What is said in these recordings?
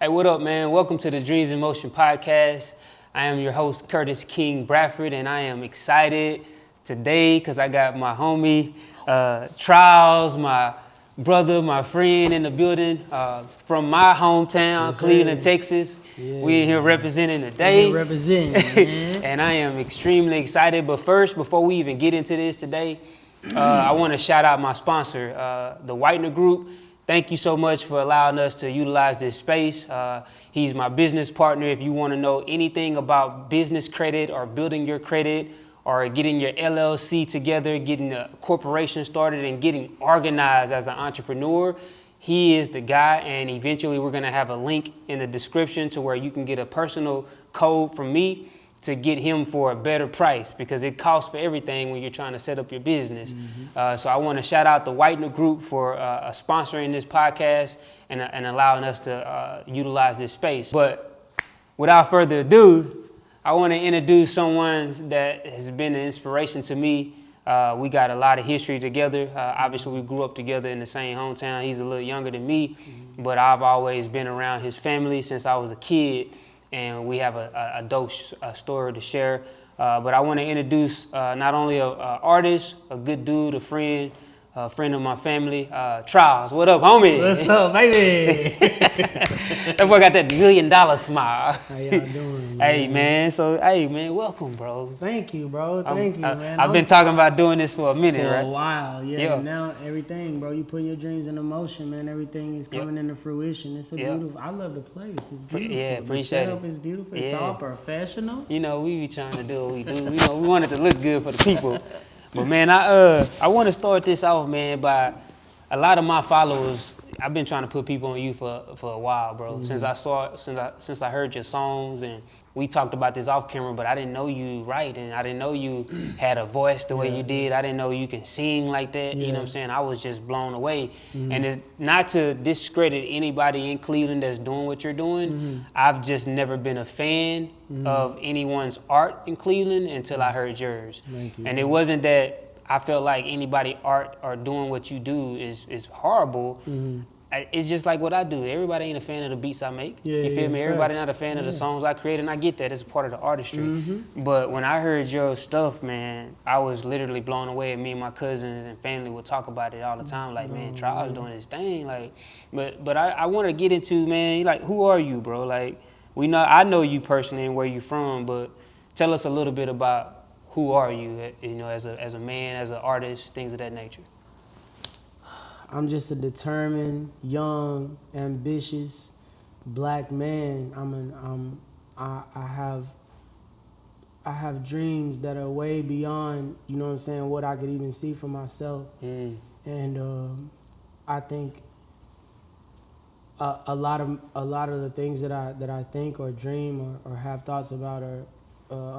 Hey, what up, man? Welcome to the Dreams in Motion podcast. I am your host, Curtis King Bradford, and I am excited today because I got my homie, Trials, my brother, my friend in the building from my hometown, yes, Cleveland, Texas. Yeah. We're here representing today. Man. And I am extremely excited. But first, before we even get into this today, I want to shout out my sponsor, the Whitener Group. Thank you so much for allowing us to utilize this space. He's my business partner. If you want to know anything about business credit or building your credit or getting your LLC together, getting a corporation started and getting organized as an entrepreneur, he is the guy. And eventually we're going to have a link in the description to where you can get a personal code from me to get him for a better price, because it costs for everything when you're trying to set up your business. Mm-hmm. So I want to shout out the Whitener Group for sponsoring this podcast and allowing us to utilize this space. But without further ado, I want to introduce someone that has been an inspiration to me. We got a lot of history together. Obviously, we grew up together in the same hometown. He's a little younger than me, but I've always been around his family since I was a kid. And we have a dope story to share. But I want to introduce not only an artist, a good dude, a friend of my family, Trials. What up, homie? What's up, baby? That boy got that $1 million smile. How y'all doing, man? Hey, man. So, hey, man, welcome, bro. Thank you, bro. Thank you, man. I've been talking about doing this for a minute, for right? a while, yeah. Now everything, bro. You put your dreams into motion, man. Everything is coming into fruition. It's a beautiful. I love the place. It's beautiful. Yeah, appreciate it. The setup is beautiful. It's all professional. You know, we be trying to do what we do. You know, we want it to look good for the people. But man, I want to start this off, man, by a lot of my followers. I've been trying to put people on you for a while, bro. Mm-hmm. Since I heard your songs, and we talked about this off camera, but I didn't know you right, and I didn't know you had a voice the way you did. I didn't know you can sing like that. You know what I'm saying? I was just blown away. Mm-hmm. And it's not to discredit anybody in Cleveland that's doing what you're doing. Mm-hmm. I've just never been a fan of anyone's art in Cleveland until I heard yours. Thank you. And it wasn't that I felt like anybody art or doing what you do is horrible. Mm-hmm. It's just like what I do. Everybody ain't a fan of the beats I make. You feel me? Everybody not a fan of the songs I create, and I get that. It's a part of the artistry. Mm-hmm. But when I heard your stuff, man, I was literally blown away. And me and my cousins and family would talk about it all the time. Like, man, Trials doing his thing. Like, but I want to get into, man, like, who are you, bro? Like, I know you personally and where you from, but tell us a little bit about who are you, you know, as a man, as an artist, things of that nature. I'm just a determined, young, ambitious black man. I have dreams that are way beyond, you know what I'm saying, what I could even see for myself. And I think a lot of the things that I think or dream or have thoughts about are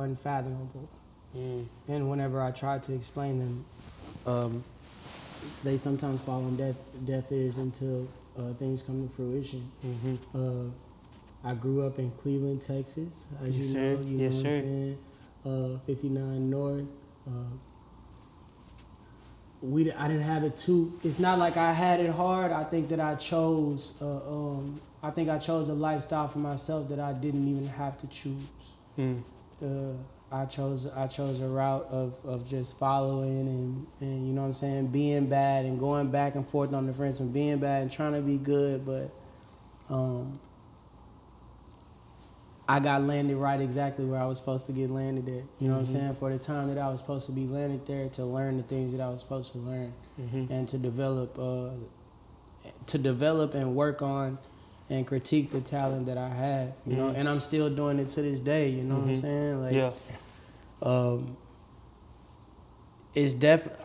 unfathomable. And whenever I try to explain them, they sometimes fall on deaf ears until things come to fruition. Mm-hmm. I grew up in Cleveland, Texas, as you know. You know what I'm saying? 59 North. I didn't have it too. It's not like I had it hard. I think that I chose. I think I chose a lifestyle for myself that I didn't even have to choose. I chose a route of just following and you know what I'm saying, being bad and going back and forth on the fence from being bad and trying to be good, but I got landed right exactly where I was supposed to get landed at. You know what I'm saying? For the time that I was supposed to be landed there, to learn the things that I was supposed to learn, and to develop and work on and critique the talent that I had, you know, and I'm still doing it to this day, you know what I'm saying? Like,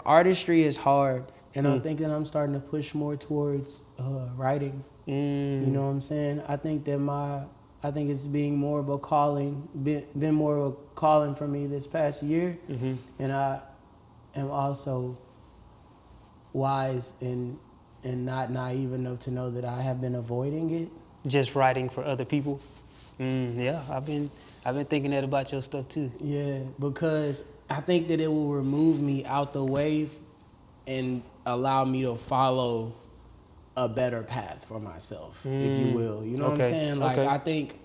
artistry is hard, and I'm thinking I'm starting to push more towards writing. You know what I'm saying? I think it's being more of a calling, been more of a calling for me this past year, and I am also wise and not naive enough to know that I have been avoiding it. Just writing for other people. Yeah, I've been thinking that about your stuff too. Yeah, because I think that it will remove me out the wave and allow me to follow a better path for myself, if you will. You know what I'm Okay, saying? Like, okay. I think,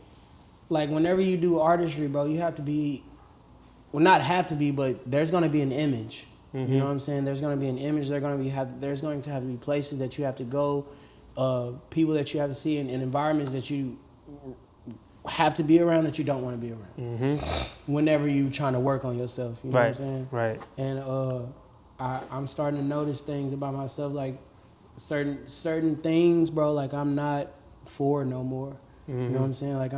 like, whenever you do artistry, bro, you have to be, well, not have to be, but there's going to be an image. You know what I'm saying? There's going to be an image. There's going to have to be places that you have to go, people that you have to see, and environments that you have to be around that you don't want to be around. Whenever you trying to work on yourself, you know what I'm saying? Right. And I'm starting to notice things about myself, like certain things, bro. Like, I'm not for no more. You know what I'm saying? Like,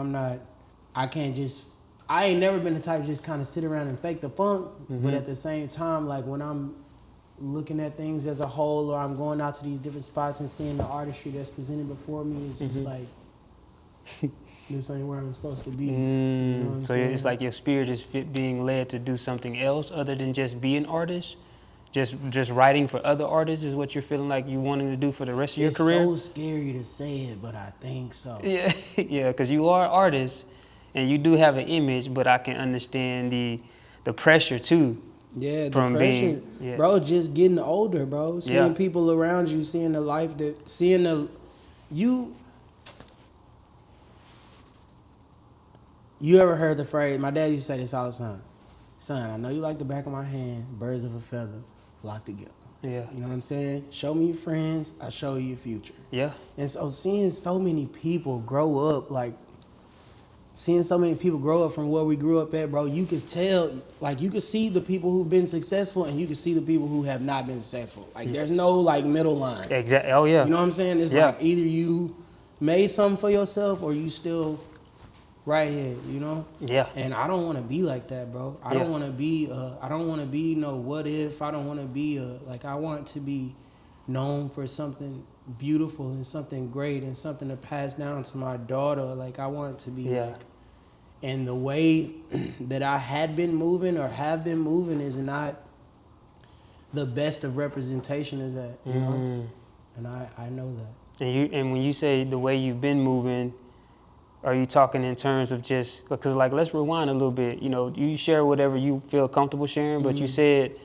I ain't never been the type to just kind of sit around and fake the funk. But at the same time, like, when I'm looking at things as a whole, or I'm going out to these different spots and seeing the artistry that's presented before me, it's just like, this ain't where I'm supposed to be. You know what I'm So saying? it's like your spirit is being led to do something else other than just be an artist? Just writing for other artists is what you're feeling like you wanting to do for the rest of your career? It's so scary to say it, but I think so. Yeah, yeah, because you are an artist and you do have an image, but I can understand the pressure too. Yeah, the from pressure, being, bro. Just getting older, bro. Seeing people around you, seeing the life You ever heard the phrase? My dad used to say this all the time. Son, I know you like the back of my hand. Birds of a feather flock together. Yeah. You know what I'm saying? Show me your friends, I show you your future. Yeah. And so seeing so many people grow up, from where we grew up at, bro, you could tell, like, you could see the people who've been successful and you could see the people who have not been successful. Like, there's no, like, middle line. Exactly. Oh, yeah. You know what I'm saying? It's like either you made something for yourself or you still right here, you know? Yeah. And I don't want to be like that, bro. I don't want to be no what if. I don't want to be I want to be known for something beautiful and something great and something to pass down to my daughter. Like, I want it to be like, and the way that I have been moving is not the best of representation is that, you know? And I know that. And when you say the way you've been moving, are you talking in terms of just, because, like, let's rewind a little bit. You know, you share whatever you feel comfortable sharing, but you said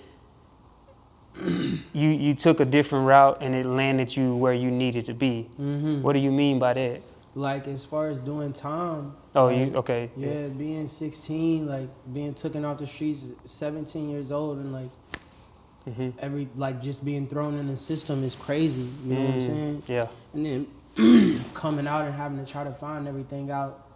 you took a different route and it landed you where you needed to be. What do you mean by that? Like, as far as doing time. Oh, like, okay. Yeah, being 16, like, being taken off the streets, 17 years old, and, like, just being thrown in the system is crazy. You know what I'm saying? Yeah. And then coming out and having to try to find everything out,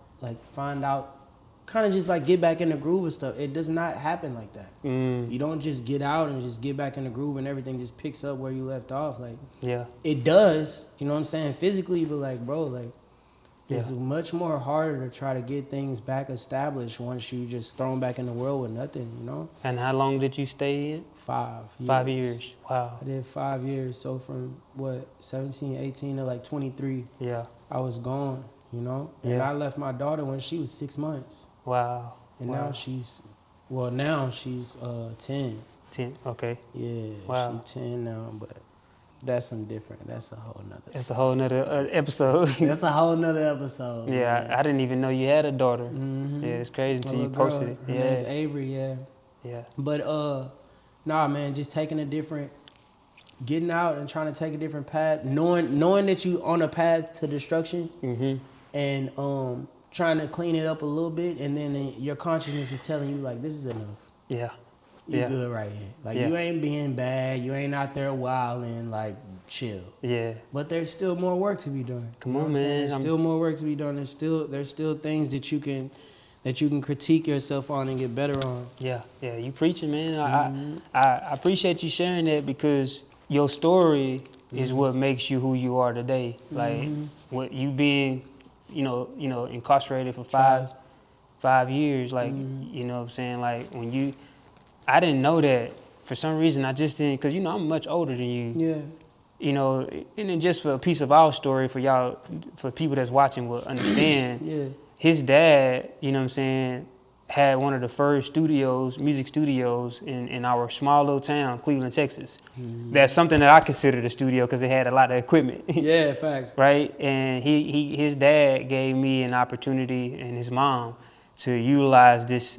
kind of just like get back in the groove and stuff. It does not happen like that. You don't just get out and just get back in the groove and everything just picks up where you left off. Like, it does, you know what I'm saying, physically, but, like, bro, like, it's much more harder to try to get things back established once you just thrown back in the world with nothing, you know? And how long did you stay in? 5 years. 5 years. Wow. I did 5 years. So from 17, 18 to like 23, I was gone, you know? And I left my daughter when she was 6 months. Wow. And now she's 10. 10, okay. Yeah, wow. She's 10 now, but that's a whole nother. That's a whole nother episode. That's a whole nother episode. Yeah, I didn't even know you had a daughter. Yeah, it's crazy until you posted it. Her name's Avery, Yeah. But nah, man, just getting out and trying to take a different path, knowing that you on a path to destruction, and trying to clean it up a little bit, and then your consciousness is telling you, like, this is enough. Yeah. You good right here. Like, you ain't being bad. You ain't out there wilding. Like, chill. Yeah. But there's still more work to be done. Come on, man. There's still more work to be done. There's still things that you can critique yourself on and get better on. Yeah. You preaching, man. I appreciate you sharing that, because your story is what makes you who you are today. Like, what you being, incarcerated for five years. Like, you know what I'm saying? Like, I didn't know that. For some reason, I just didn't, because, I'm much older than you. Yeah. And then just for a piece of our story, for y'all, for people that's watching will understand, his dad, you know what I'm saying, had one of the first music studios in our small little town, Cleveland, Texas. That's something that I considered a studio because it had a lot of equipment. Yeah, facts. Right? And his dad gave me an opportunity, and his mom, to utilize this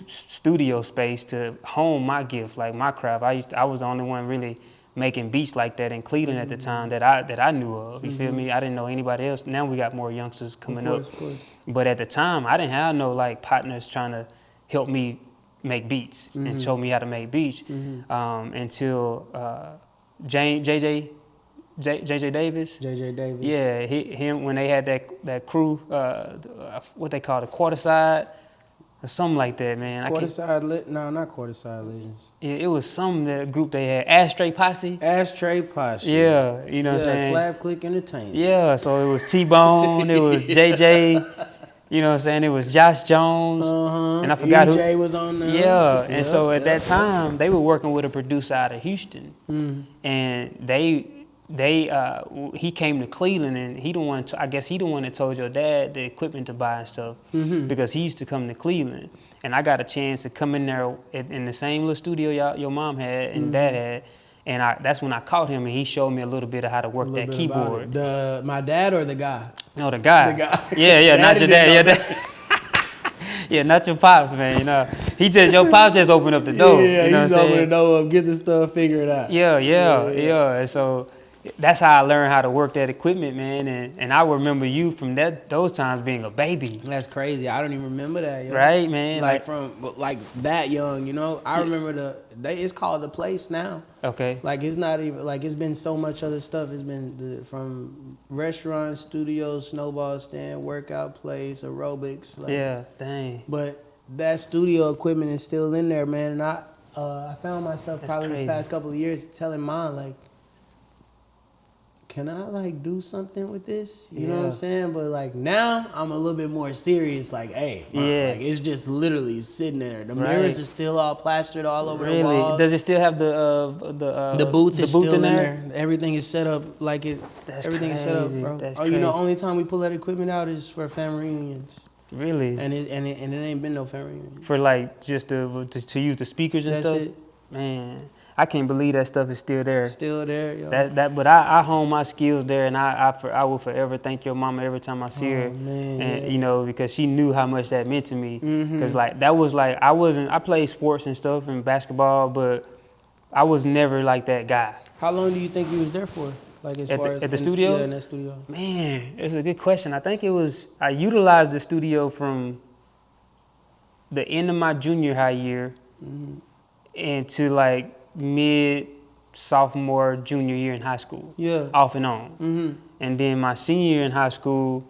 studio space to hone my gift, like my craft. I was the only one really making beats like that in Cleveland at the time that I knew of. You feel me? I didn't know anybody else. Now we got more youngsters coming up. Of course. But at the time, I didn't have no like partners trying to help me make beats and show me how to make beats until JJ Davis. JJ Davis. Yeah, him when they had that crew, what they call it, Quarterside. Or something like that, man. Not Quarterside Legends. Yeah, it was some that group they had. Ashtray Posse. Ashtray Posse. Yeah, you know what I'm saying? Slab Click Entertainment. Yeah, so it was T-Bone, it was JJ, you know what I'm saying? It was Josh Jones, and I forgot EJ was on there. Yeah, and so at that time, they were working with a producer out of Houston, and he came to Cleveland, and I guess he the one that told your dad the equipment to buy and stuff, because he used to come to Cleveland, and I got a chance to come in there in the same little studio your mom had and dad had, and that's when I caught him, and he showed me a little bit of how to work that keyboard. My dad or the guy? No, the guy. Yeah, not your dad. Yeah, not your pops, man. You know, your pops just opened up the door. Yeah, you know he's opening the door up, get the stuff figured out. Yeah. And so that's how I learned how to work that equipment, man. And I remember you from those times being a baby. That's crazy. I don't even remember that. Yo. Right, man. Like that young, you know. I remember it's called The Place now. Okay. Like it's not even like it's been so much other stuff. It's been from restaurants, studios, snowball stand, workout place, aerobics. Like, yeah, dang. But that studio equipment is still in there, man. And I found myself probably the past couple of years telling Mom like, can I like do something with this? You know what I'm saying? But like now I'm a little bit more serious. Like, hey, Mom, like it's just literally sitting there. The mirrors are still all plastered all over the walls. Does it still have the booth is still in there? Everything is set up like it. Everything is set up, bro. That's you know, only time we pull that equipment out is for family reunions. Really? And it ain't been no family reunion. For like just to use the speakers and stuff. That's it. Man, I can't believe that stuff is still there. Still there, yo. But I hone my skills there, and I will forever thank your mama every time I see her, man, and you know, because she knew how much that meant to me. Because like that was like I played sports and stuff and basketball, but I was never like that guy. How long do you think you was there for? Like at the studio? Yeah, in that studio. Man, it's a good question. I think I utilized the studio from the end of my junior high year into like mid sophomore junior year in high school. Yeah. Off and on. And then my senior year in high school,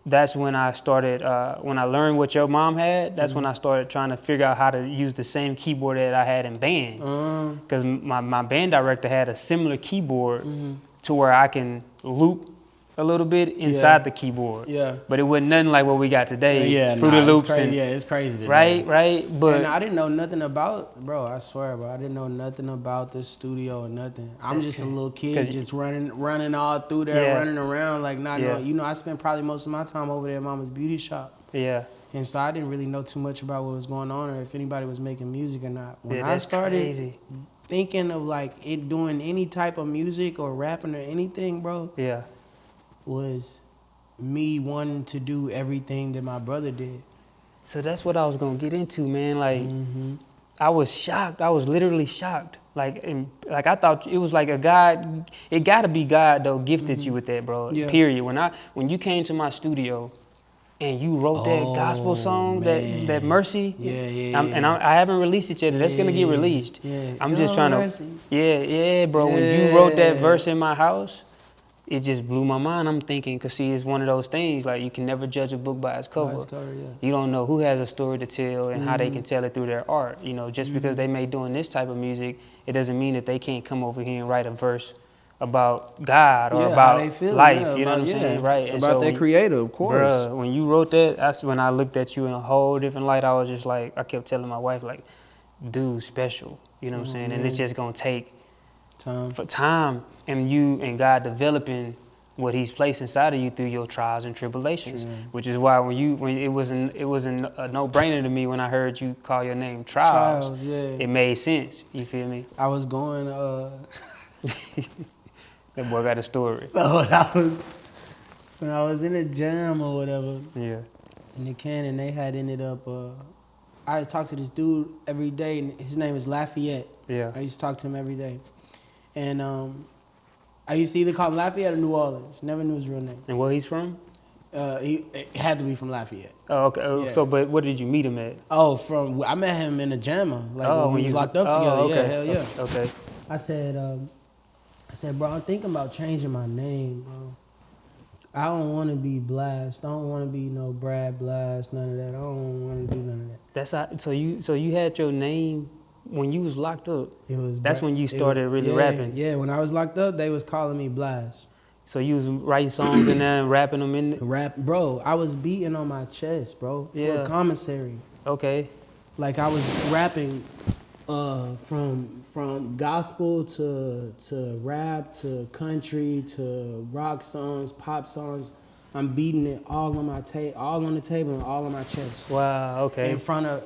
that's when I started when I learned what your mom had, that's when I started trying to figure out how to use the same keyboard that I had in band. Because my band director had a similar keyboard to where I can loop a little bit inside the keyboard. Yeah. But it wasn't nothing like what we got today. Fruity Loops. It's crazy today. Right. But and I didn't know nothing about, bro, I swear, bro, I didn't know nothing about the studio or nothing. I'm just a little kid just running all through there, running around like not knowing. You know, I spent probably most of my time over there at Mama's beauty shop. Yeah. And so I didn't really know too much about what was going on or if anybody was making music or not. When I started thinking of like it doing any type of music or rapping or anything, bro. Yeah. Was me wanting to do everything that my brother did. So that's what I was gonna get into, man. Like, I was shocked. I was literally shocked. Like I thought it was like a God. It gotta be God though gifted you with that, bro. Yeah. Period. When you came to my studio, and you wrote that gospel song, that Mercy. I haven't released it yet. That's gonna get released. I'm just trying to. Bro. When you wrote that verse in my house, it just blew my mind. I'm thinking, because see, it's one of those things, like you can never judge a book by its cover. You don't know who has a story to tell and how they can tell it through their art. You know, just because they may doing this type of music, it doesn't mean that they can't come over here and write a verse about God or about life. You know what I'm saying? Right. And about their creator, of course. Bruh, when you wrote that, that's when I looked at you in a whole different light. I was just like, I kept telling my wife, like, dude, special. You know what I'm saying? And it's just going to take time and you and God developing what He's placed inside of you through your trials and tribulations, which is why when it was a no-brainer to me when I heard you call your name Trials. It made sense. You feel me? I was going. That boy got a story. So when I was in a jam or whatever. Yeah. In the Cannon, they had ended up. I talked to this dude every day, and his name is Lafayette. Yeah. I used to talk to him every day. And I used to either call him Lafayette or New Orleans. Never knew his real name. And where he's from? He had to be from Lafayette. Oh, okay. Oh, Yeah. So, but where did you meet him at? Oh, I met him in a jammer. Like when we was locked up together. Okay. Yeah, hell yeah. Okay. I said, bro, I'm thinking about changing my name, bro. I don't want to be Blast. I don't want to be no Brad Blast. None of that. I don't want to do none of that. That's how. So you had your name when you was locked up. That's when you it started really yeah, rapping. Yeah, when I was locked up, they was calling me Blast. So you was writing songs in there and rapping them in. Rap, bro. I was beating on my chest, bro. Yeah. For commissary. Okay. Like I was rapping from gospel to rap to country to rock songs, pop songs. I'm beating it all on all on the table and all on my chest. Wow. Okay. In front of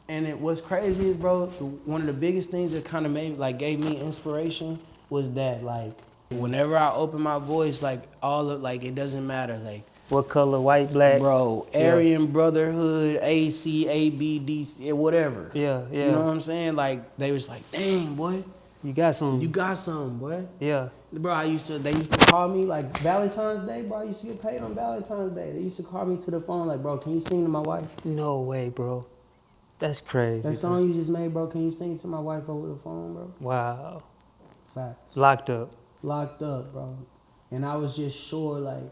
and it was crazy, bro. One of the biggest things that kind of gave me inspiration was that like whenever I open my voice, like it doesn't matter, like What color? White, black? bro, Aryan Brotherhood, AC, AB, DC, whatever. Yeah. You know what I'm saying? Like they was like, dang, boy, You got some. you got something, boy. Yeah. Bro, they used to call me like Valentine's Day, bro. I used to get paid on Valentine's Day. They used to call me to the phone like, bro, can you sing to my wife? No way, bro. That's crazy. That song you just made, bro, can you sing to my wife over the phone, bro? Wow. Facts. Locked up. Locked up, bro. And I was just sure, like,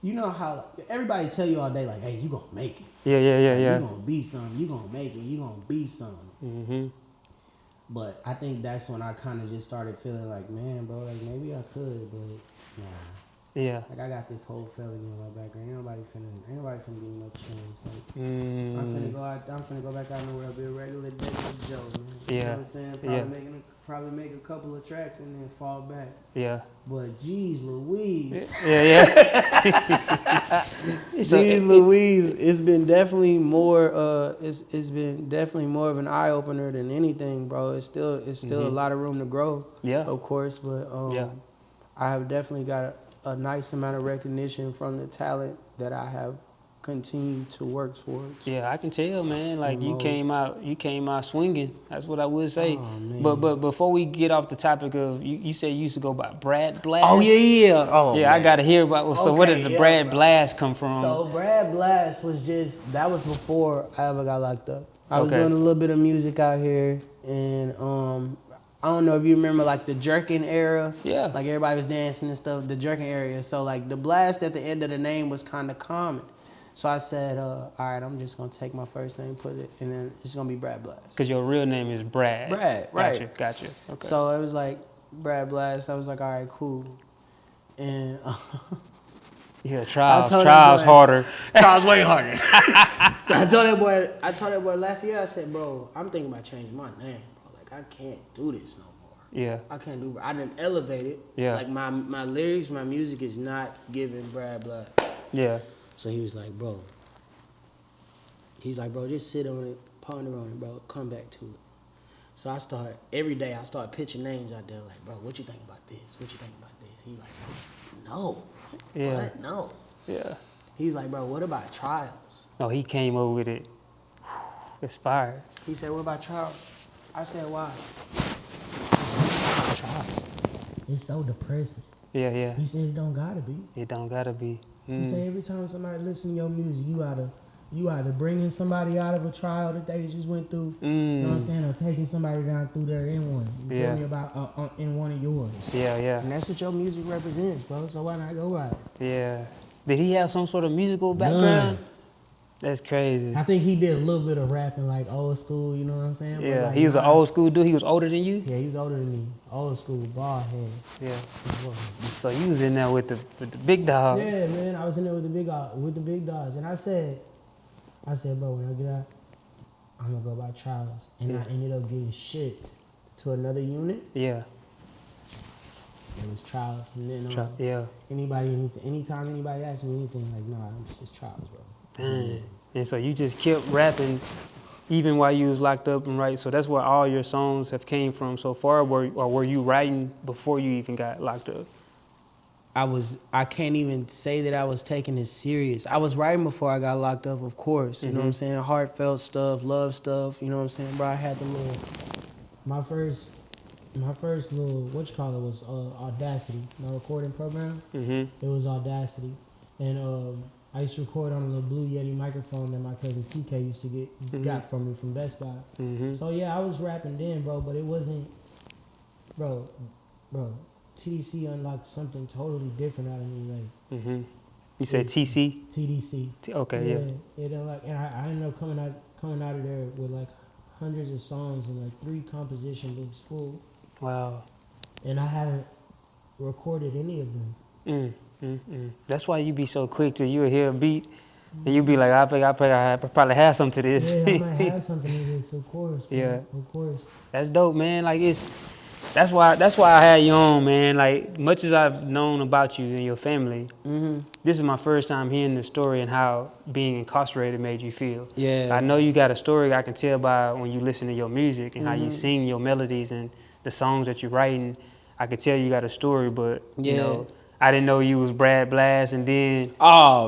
you know how everybody tell you all day, like, hey, you gonna make it. Yeah. You gonna be something. You gonna make it. You gonna be something. Mm-hmm. But I think that's when I kind of just started feeling like, man, bro, like maybe I could, but nah. Yeah. Like I got this whole felony in my background. Ain't nobody finna give me no chance. Like I'm finna go back out nowhere and be a regular Joe, man. You know what I'm saying? Probably make a couple of tracks and then fall back. Yeah. But geez Louise. Yeah. Geez Louise, it's been definitely more it's been definitely more of an eye opener than anything, bro. It's still a lot of room to grow. Yeah. Of course, but I have definitely got a nice amount of recognition from the talent that I have continued to work towards. Yeah, I can tell, man. Like you came out swinging. That's what I would say. Oh, man. But before we get off the topic of you said you used to go by Brad Blast. Oh yeah. Oh yeah. man. I gotta hear about. So where did the Brad bro. Blast come from? So Brad Blast was before I ever got locked up. I was doing a little bit of music out here, and I don't know if you remember like the jerking era. Yeah. Like everybody was dancing and stuff, the jerking area. So like the blast at the end of the name was kind of common. So I said, all right, I'm just going to take my first name, put it, and then it's going to be Brad Blast. Because your real name is Brad. Brad, right. Gotcha. Okay. So it was like Brad Blast. I was like, all right, cool. And yeah, trials boy, harder. Trials way harder. So I told that boy Lafayette, I said, bro, I'm thinking about changing my name, bro. Like, I can't do this no more. Yeah. I can't do it. I didn't elevate it. Yeah. Like, my lyrics, my music is not giving Brad Blast. Yeah. So he was like, bro, just sit on it, ponder on it, bro, come back to it. So every day I start pitching names out there, like, bro, what you think about this? What you think about this? He like, no. Yeah. What? No. Yeah. He's like, bro, what about Trials? No, he came over with it. Inspired. He said, what about Trials? I said, why? Trials. It's so depressing. Yeah. He said, it don't gotta be. It don't gotta be. He said every time somebody listens to your music, you either bringing somebody out of a trial that they just went through, you know what I'm saying, or taking somebody down through there in one. You feel me about in one of yours. Yeah. And that's what your music represents, bro. So why not go right? Yeah. Did he have some sort of musical background? None. That's crazy. I think he did a little bit of rapping, like old school. You know what I'm saying? Yeah. Like, He was an old school dude. He was older than you. Yeah, he was older than me. Old school, bald head. Yeah. So you was in there with the big dogs. Yeah, man. I was in there with the big dogs, and I said, bro, when I get out, I'm gonna go by Trials, and I ended up getting shipped to another unit. Yeah. It was Trials, and then yeah. anytime anybody asks me anything, like, nah, it's just Trials, bro. Dang. And so you just kept rapping even while you was locked up and right. So that's where all your songs have came from so far, or were you writing before you even got locked up? I can't even say that I was taking it serious. I was writing before I got locked up, of course. You know what I'm saying? Heartfelt stuff, love stuff, you know what I'm saying? Bro, I had the my first my first little was Audacity, my recording program. Mm-hmm. It was Audacity, and I used to record on a little Blue Yeti microphone that my cousin TK used to got from me from Best Buy. Mm-hmm. So yeah, I was rapping then, bro, but it wasn't, bro. TDC unlocked something totally different out of me, like. Mm-hmm. You said TC? TDC. Okay, yeah. It unlocked, and I ended up coming out of there with like hundreds of songs and like 3 composition books full. Wow. And I haven't recorded any of them. That's why you be so quick till you hear a beat and you be like, I probably have something to this. Yeah, I might have something to this, of course. Man. Yeah. Of course. That's dope, man. Like that's why I had you on, man. Like much as I've known about you and your family, this is my first time hearing the story and how being incarcerated made you feel. Yeah. I know you got a story I can tell by when you listen to your music and how you sing your melodies and the songs that you're writing. I could tell you got a story, but you know, I didn't know you was Brad Blast and then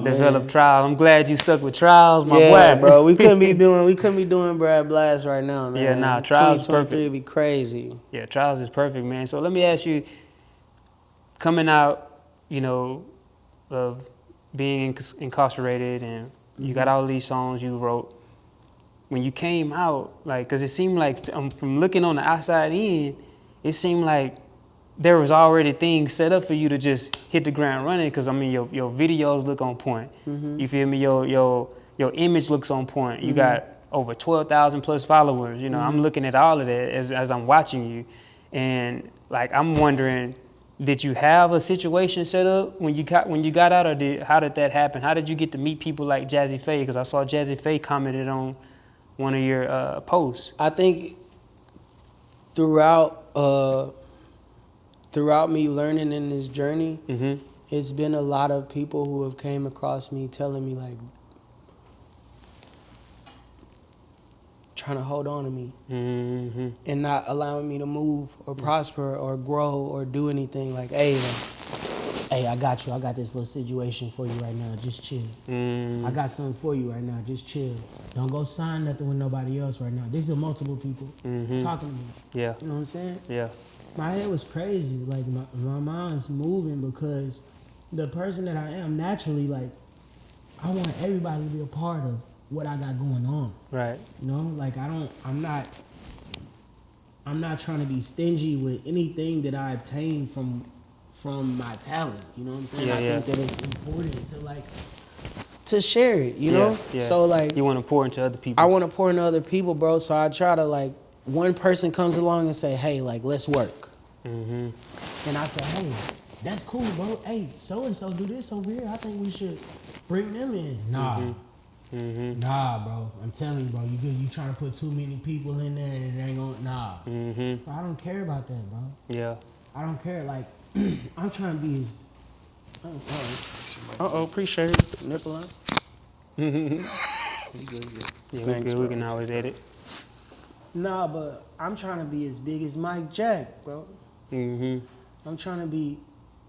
developed Trials. I'm glad you stuck with Trials, my boy. Yeah, bro. We couldn't be doing Brad Blast right now, man. Yeah, nah, Trials is perfect. 2023 would be crazy. Yeah, Trials is perfect, man. So let me ask you, coming out, you know, of being incarcerated and you got all these songs you wrote. When you came out, like, because it seemed like, from looking on the outside in, it seemed like there was already things set up for you to just hit the ground running. Because I mean, your videos look on point. You feel me? Your image looks on point. You got over 12,000 plus followers. You know, I'm looking at all of that as I'm watching you, and like I'm wondering, did you have a situation set up when you got out, or how did that happen? How did you get to meet people like Jazzy Faye? Because I saw Jazzy Faye commented on one of your posts. I think throughout me learning in this journey, it's been a lot of people who have came across me telling me, like, trying to hold on to me and not allowing me to move or prosper or grow or do anything. Like, hey, I got you. I got this little situation for you right now. Just chill. I got something for you right now. Just chill. Don't go sign nothing with nobody else right now. These are multiple people talking to me. Yeah. You know what I'm saying? Yeah. My head was crazy. Like, my mind's moving because the person that I am naturally, like, I want everybody to be a part of what I got going on. Right. You know, like I'm not trying to be stingy with anything that I obtain from my talent. You know what I'm saying? Yeah, I think that it's important to share it, you know? Yeah. So like, you want to pour into other people. I want to pour into other people, bro. So I try to, like, one person comes along and say, hey, like, let's work. And I say, hey, that's cool, bro. Hey, so-and-so do this over here. I think we should bring them in. Nah. Nah, bro. I'm telling you, bro. You trying to put too many people in there and it ain't gonna, nah. Bro, I don't care about that, bro. Yeah. I don't care. Like, I'm trying to be as... Appreciate it. Nipple on. Yeah, we can always edit. Nah, but I'm trying to be as big as Mike Jack, bro. I'm trying to be,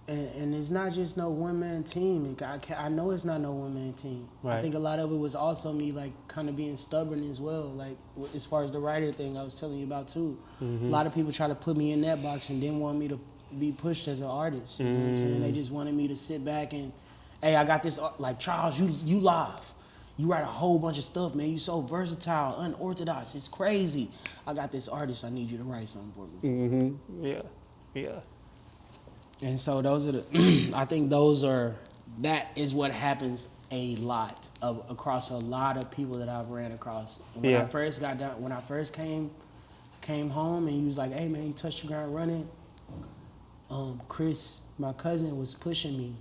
and it's not just no one-man team. I know it's not no one-man team. Right. I think a lot of it was also me, like, kind of being stubborn as well, like, as far as the writer thing I was telling you about, too. A lot of people try to put me in that box and didn't want me to be pushed as an artist. You know what I'm saying? They just wanted me to sit back and, hey, I got this, like, Charles, you live. You write a whole bunch of stuff, man. You so versatile, unorthodox. It's crazy. I got this artist. I need you to write something for me. Yeah. And so those are I think that is what happens a lot across a lot of people that I've ran across. When I first got down, when I first came home and he was like, hey man, you touched the ground running. Chris, my cousin, was pushing me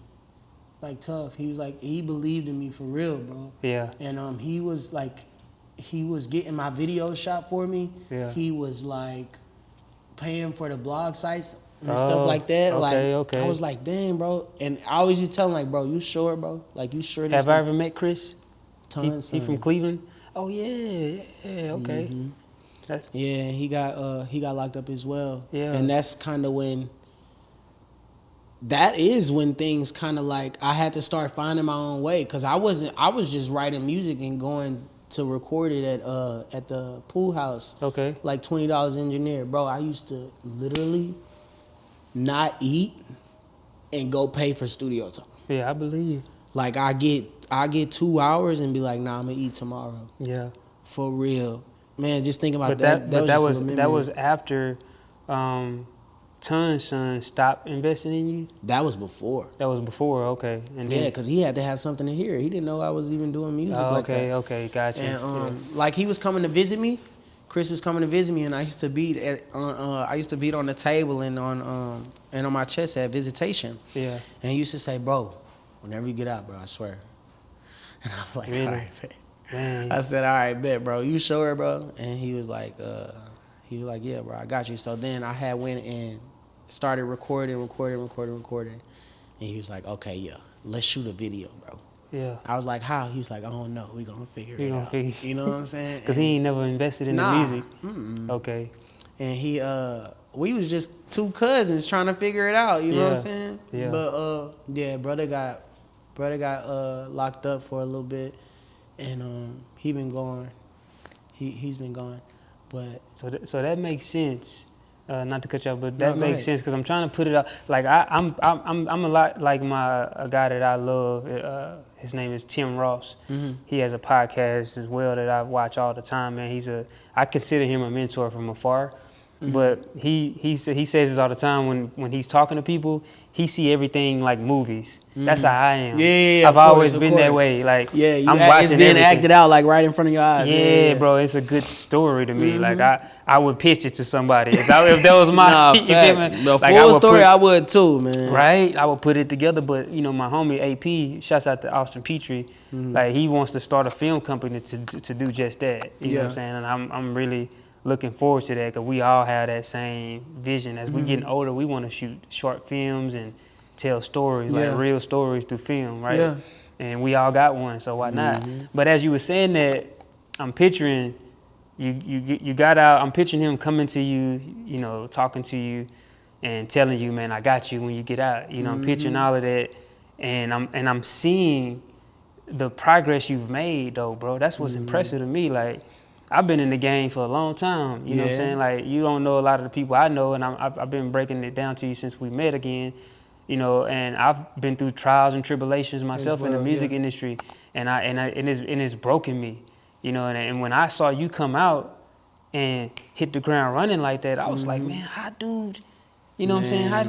like tough. He was like, he believed in me for real, bro. Yeah. And he was getting my video shot for me. Yeah. He was like paying for the blog sites and stuff like that. Okay. I was like, dang, bro. And I always used to tell him, like, bro, you sure, bro? Like, you sure this? Have I ever met Chris? Tons. He from Cleveland? Oh yeah, okay. Yeah, he got locked up as well. Yeah. And that's kind of when things kind of like I had to start finding my own way, because I was just writing music and going to record it at the pool house. Okay. Like $20 engineer, bro. I used to literally not eat and go pay for studio time. Yeah, I believe. Like I get 2 hours and be like, nah, I'm gonna eat tomorrow. Yeah. For real, man. Just think about But that. that was after Tun's son stopped investing in you. That was before. That was before. Okay. And then, Yeah, because he had to have something to hear. He didn't know I was even doing music like that. Okay, gotcha. And like he was coming to visit me. Chris was coming to visit me, and I used to beat on the table and on my chest at visitation. Yeah. And he used to say, "Bro, whenever you get out, bro, I swear." And I was like, Really? "All right, bet." Dang. I said, "All right, bet, bro. You sure, bro?" And he was like, "Yeah, bro, I got you." So then I had went and started recording. And he was like, "Okay, yeah, let's shoot a video, bro." Yeah. I was like, "How?" He was like, "I don't know. We gonna figure it out." Figure. You know what I'm saying? Because he ain't never invested in the music. Mm-mm. Okay. And he we was just two cousins trying to figure it out, you know what I'm saying? Yeah. But yeah, brother got locked up for a little bit, and he been gone. He's been gone. But So that makes sense. Not to cut you off, but No, that go makes ahead. sense because I'm trying to put it out. Like I'm a lot like a guy that I love. His name is Tim Ross. Mhm. He has a podcast as well that I watch all the time. Man, I consider him a mentor from afar. But he says this all the time when he's talking to people. He see everything like movies. That's how I am. Yeah, I've always been that way. Like yeah, I'm watching it's being everything. acted out like right in front of your eyes. Yeah, bro, it's a good story to me. Like I would pitch it to somebody if that was my. Nah, you feel facts. me? The Like, full story, I would too, man. Right, I would put it together. But my homie AP, shouts out to Austin Petrie. Like he wants to start a film company to do just that. You know what I'm saying? And I'm really looking forward to that because we all have that same vision. As we getting older, we want to shoot short films and tell stories, like real stories through film, right? Yeah. And we all got one, so why not? But as you were saying that, I'm picturing you got out. I'm picturing him coming to you, talking to you, and telling you, man, I got you when you get out. I'm picturing all of that, and I'm seeing the progress you've made, though, bro. That's what's impressive to me. Like, I've been in the game for a long time. You know what I'm saying? Like, you don't know a lot of the people I know, and I've been breaking it down to you since we met again. And I've been through trials and tribulations myself in the music industry, and it's broken me. And when I saw you come out and hit the ground running like that, I was like, man, how dude, what I'm saying? How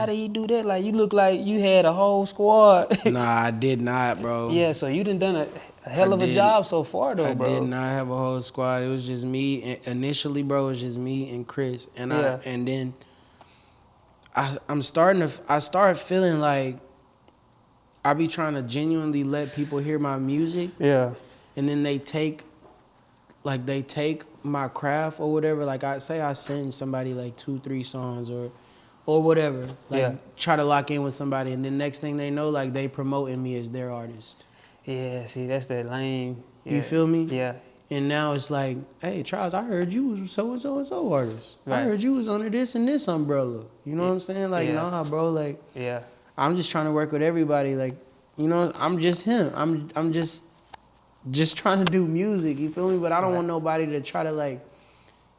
did he do that? Like, you look like you had a whole squad. Nah, I did not, bro. Yeah, so you done a hell of a job so far, though, bro. I did not have a whole squad. It was just me. Initially, bro, it was just me and Chris, and then I started feeling like I be trying to genuinely let people hear my music. Yeah. And then they take my craft or whatever. Like I send somebody like 2-3 songs or whatever. Like try to lock in with somebody, and then next thing they know, like they promoting me as their artist. Yeah, see, that's that lame. Yeah. You feel me? Yeah. And now it's like, hey, Charles, I heard you was so and so artist. Right. I heard you was under this and this umbrella. You know what I'm saying? Like, nah, bro. Like, I'm just trying to work with everybody. Like, I'm just him. I'm just trying to do music. You feel me? But I don't want nobody to try to like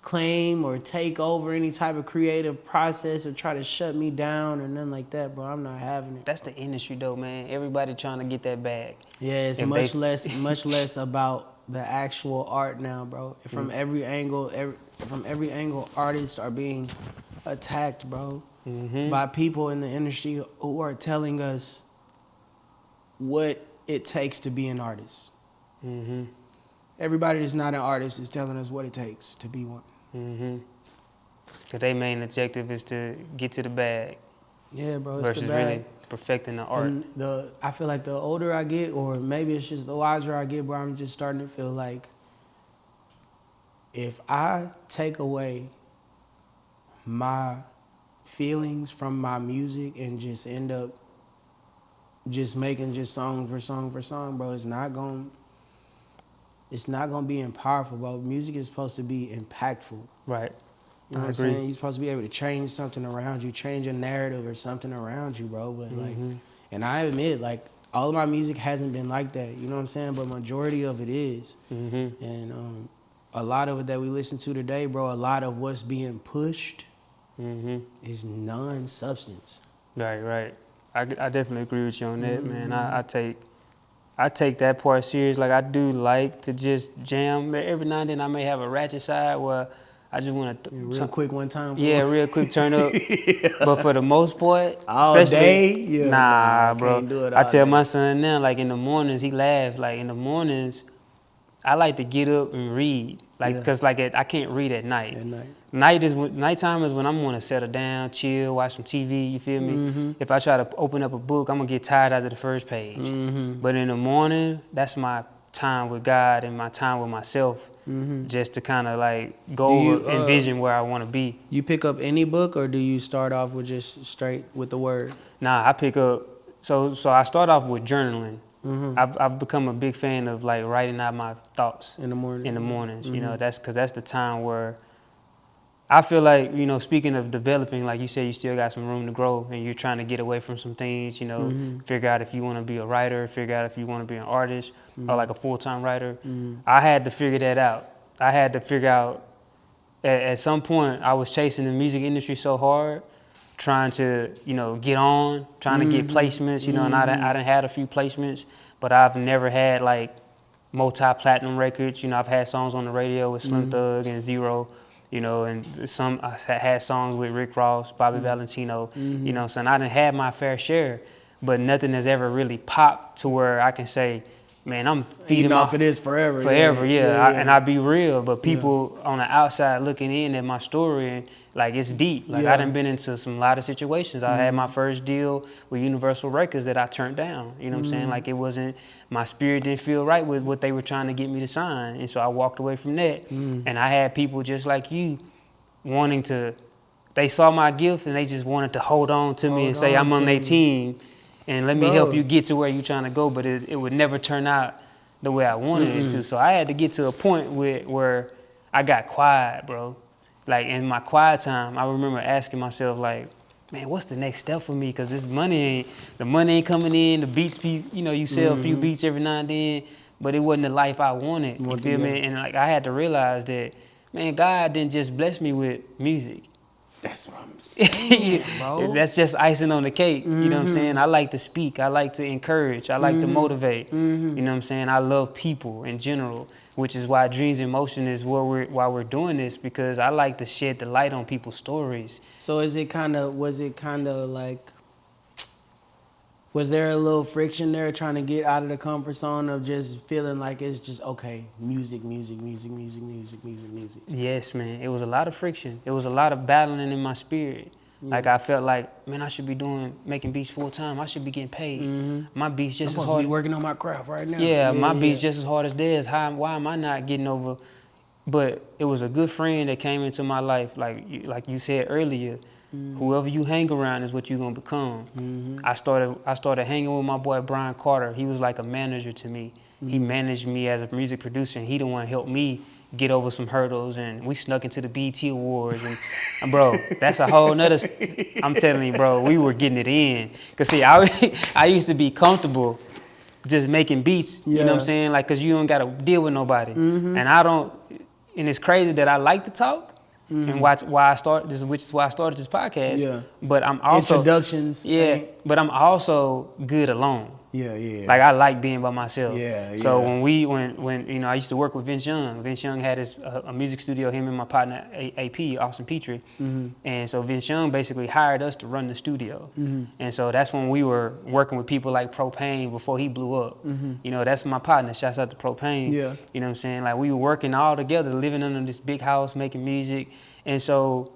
claim or take over any type of creative process or try to shut me down or nothing like that, bro. I'm not having it. That's the industry, though, man. Everybody trying to get that bag. Yeah, it's much less about the actual art now, bro. From every angle, artists are being attacked, bro, by people in the industry who are telling us what it takes to be an artist. Everybody that's not an artist is telling us what it takes to be one. Because their main objective is to get to the bag. Yeah, bro, it's versus the bag. really perfecting the art. And I feel like the older I get, or maybe it's just the wiser I get, bro, I'm just starting to feel like if I take away my feelings from my music and just end up just making just song for song for song, bro, it's not gonna be powerful, bro. Music is supposed to be impactful. Right. You know what I'm saying? You're supposed to be able to change something around you, change a narrative or something around you, bro. But like, and I admit, like, all of my music hasn't been like that. You know what I'm saying? But majority of it is. Mm-hmm. And a lot of it that we listen to today, bro, a lot of what's being pushed is non-substance. Right. I definitely agree with you on that, man. I take that part serious. Like, I do like to just jam. Every now and then I may have a ratchet side where I just want to... Real quick one time. Bro. Yeah, real quick turn up. Yeah. But for the most part... All day? Yeah, nah, bro. Can't do it I all tell day. my son now, like, in the mornings, he laughs. Like, in the mornings, I like to get up and read. Like, because, like, I can't read at night. At night. Nighttime is when I'm going to settle down, chill, watch some TV, you feel me? If I try to open up a book, I'm going to get tired after the first page. But in the morning, that's my time with God and my time with myself, just to kind of like go envision where I want to be. You pick up any book, or do you start off with just straight with the word? Nah, I pick up, so I start off with journaling. I've become a big fan of like writing out my thoughts In the morning. in the mornings. You know, that's because that's the time where I feel like, you know, speaking of developing, like you said, you still got some room to grow and you're trying to get away from some things, you know, figure out if you want to be a writer, figure out if you want to be an artist or like a full-time writer. I had to figure that out. I had to figure out, at some point, I was chasing the music industry so hard, trying to, you know, get on, trying to get placements, you know, and I done had a few placements, but I've never had like multi-platinum records. You know, I've had songs on the radio with Slim Thug and Zero. You know, and I had songs with Rick Ross, Bobby Valentino, you know, so I done had my fair share, but nothing has ever really popped to where I can say, man, I'm feeding off of this forever. And I be real, but people on the outside looking in at my story, and like it's deep. Like I done been into some lot of situations. I had my first deal with Universal Records that I turned down. You know what I'm saying? Like it wasn't, my spirit didn't feel right with what they were trying to get me to sign, and so I walked away from that. And I had people just like you wanting to, they saw my gift and they just wanted to hold on to me and say I'm on their team. And let me help you get to where you're trying to go, but it would never turn out the way I wanted it to. So I had to get to a point where I got quiet, bro. Like in my quiet time, I remember asking myself, like, man, what's the next step for me? Because the money ain't coming in. The beats, you know, you sell a few beats every now and then, but it wasn't the life I wanted. You feel me? And like I had to realize that, man, God didn't just bless me with music. That's what I'm saying, bro. That's just icing on the cake. You know what I'm saying? I like to speak. I like to encourage. I like to motivate. You know what I'm saying? I love people in general, which is why Dreams in Motion is why we're doing this, because I like to shed the light on people's stories. So was it kind of like, was there a little friction there trying to get out of the comfort zone of just feeling like it's just, okay, music? Yes, man. It was a lot of friction. It was a lot of battling in my spirit. Like I felt like, man, I should be making beats full time. I should be getting paid. My beats just I'm supposed to be working on my craft right now. Yeah, my beats just as hard as theirs. Why am I not getting over? But it was a good friend that came into my life, like you said earlier. Whoever you hang around is what you're gonna become. I started hanging with my boy Brian Carter. He was like a manager to me. He managed me as a music producer, and he the one helped me get over some hurdles, and we snuck into the BET Awards, and bro, that's a whole nother, I'm telling you, bro, we were getting it in. Cause see, I used to be comfortable just making beats, you know what I'm saying? Like, cause you don't gotta deal with nobody. And and it's crazy that I like to talk, and which is why I started this podcast. Yeah. But I'm also introductions. Yeah, but I'm also good alone. Yeah. Like I like being by myself. Yeah. So when you know, I used to work with Vince Young. Vince Young had a music studio, him and my partner AP, Austin Petrie. And so Vince Young basically hired us to run the studio. And so that's when we were working with people like Propane before he blew up. You know, that's my partner. Shouts out to Propane. Yeah. You know what I'm saying? Like we were working all together, living under this big house, making music. And so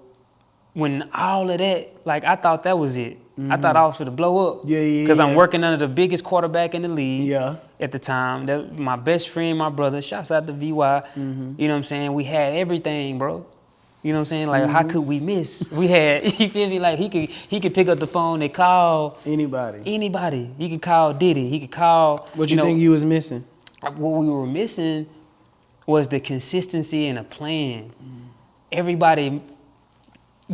when all of that, like I thought that was it. I thought I was going to blow up. Yeah. Because I'm working under the biggest quarterback in the league. Yeah. At the time. My best friend, my brother, shouts out to VY. You know what I'm saying? We had everything, bro. You know what I'm saying? Like, how could we miss? We had, you feel me? Like, he could pick up the phone and call anybody. He could call Diddy. He could call. What you think you was missing? What we were missing was the consistency and a plan. Everybody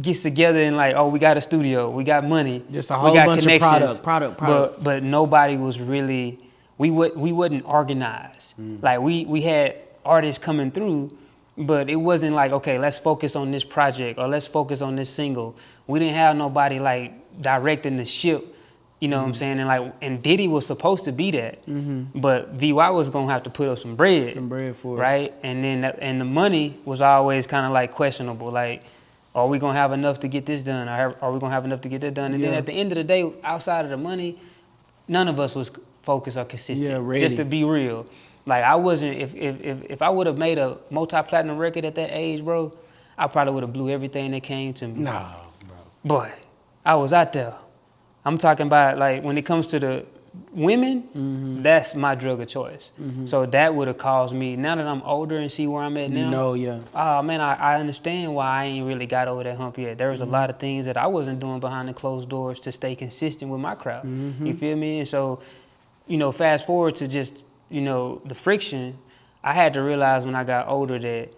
gets together and like, oh, we got a studio, we got money, Just a we whole got bunch connections, of product. But nobody was really, we wasn't organized. Like we had artists coming through, but it wasn't like, okay, let's focus on this project or let's focus on this single. We didn't have nobody like directing the ship. You know what I'm saying? And Diddy was supposed to be that, but VY was gonna have to put up some bread For it. right? And then and the money was always kind of like questionable. Like, are we gonna have enough to get this done? Or are we gonna have enough to get that done? And then at the end of the day, outside of the money, none of us was focused or consistent. Yeah, ready. Just to be real, like I wasn't. If I would have made a multi-platinum record at that age, bro, I probably would have blew everything that came to me. Nah, bro. But I was out there. I'm talking about like when it comes to the women, that's my drug of choice. So that would have caused me, now that I'm older and see where I'm at now. No, yeah. Oh man, I understand why I ain't really got over that hump yet. There was a lot of things that I wasn't doing behind the closed doors to stay consistent with my crowd. You feel me? And so, fast forward to just, the friction, I had to realize when I got older that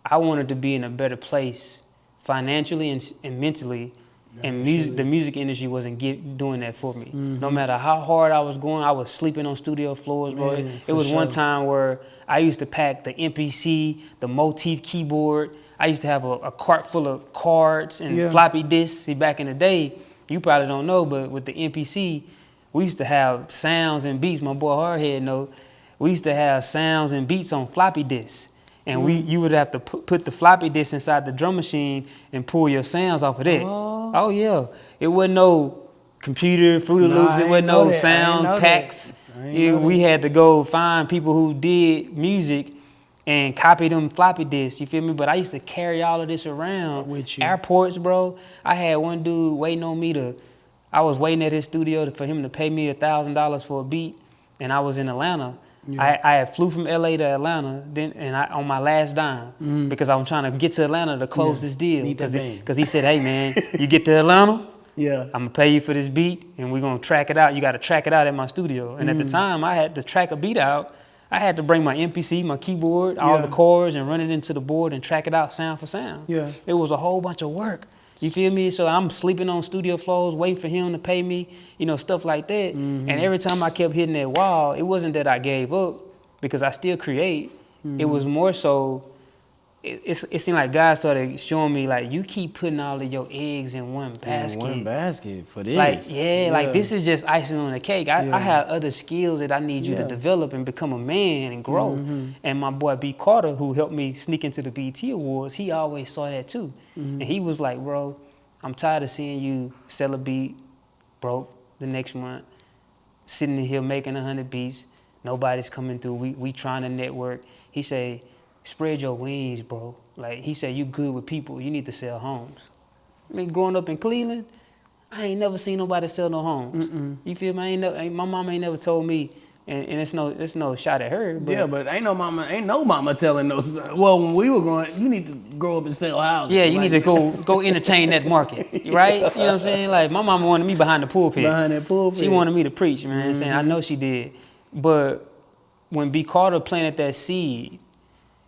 I wanted to be in a better place financially and mentally. And the music industry wasn't doing that for me. No matter how hard I was going, I was sleeping on studio floors, bro. It was one time where I used to pack the MPC, the Motif keyboard. I used to have a cart full of cards and floppy disks. See, back in the day, you probably don't know, but with the MPC, we used to have sounds and beats. My boy Hardhead know. We used to have sounds and beats on floppy disks. And you would have to put the floppy disk inside the drum machine and pull your sounds off of that. Oh yeah. It wasn't no computer, Fruity Loops. It wasn't no sound packs. We had to go find people who did music and copy them floppy disks. You feel me? But I used to carry all of this around. With you. Airports, bro. I had one dude waiting on me I was waiting at his studio for him to pay me $1,000 for a beat, and I was in Atlanta. Yeah. I had flew from LA to Atlanta on my last dime because I was trying to get to Atlanta to close this deal. Because he said, hey man, you get to Atlanta, I'm gonna pay you for this beat and we're gonna track it out. You gotta track it out at my studio. And at the time I had to track a beat out. I had to bring my MPC, my keyboard, all the chords and run it into the board and track it out sound for sound. Yeah. It was a whole bunch of work. You feel me? So I'm sleeping on studio floors, waiting for him to pay me, stuff like that. And every time I kept hitting that wall, it wasn't that I gave up because I still create. It was more so, it seemed like God started showing me, like, you keep putting all of your eggs in one basket. In one basket for this. Like this is just icing on the cake. I have other skills that I need you to develop and become a man and grow. And my boy B. Carter, who helped me sneak into the BET Awards, he always saw that too. And he was like, bro, I'm tired of seeing you sell a beat, broke the next month, sitting in here making 100 beats, nobody's coming through, we trying to network. He said, spread your wings, bro. Like, he said, you good with people, you need to sell homes. I mean, growing up in Cleveland, I ain't never seen nobody sell no homes. You feel me? My mama ain't never told me, and it's no shot at her. But but ain't no mama telling no son. Well, when we were growing, you need to grow up and sell houses. Yeah, you need to go entertain that market, right? You know what I'm saying? Like, my mama wanted me behind the pulpit. Behind that pulpit. She wanted me to preach, man. Saying, I know she did. But when B. Carter planted that seed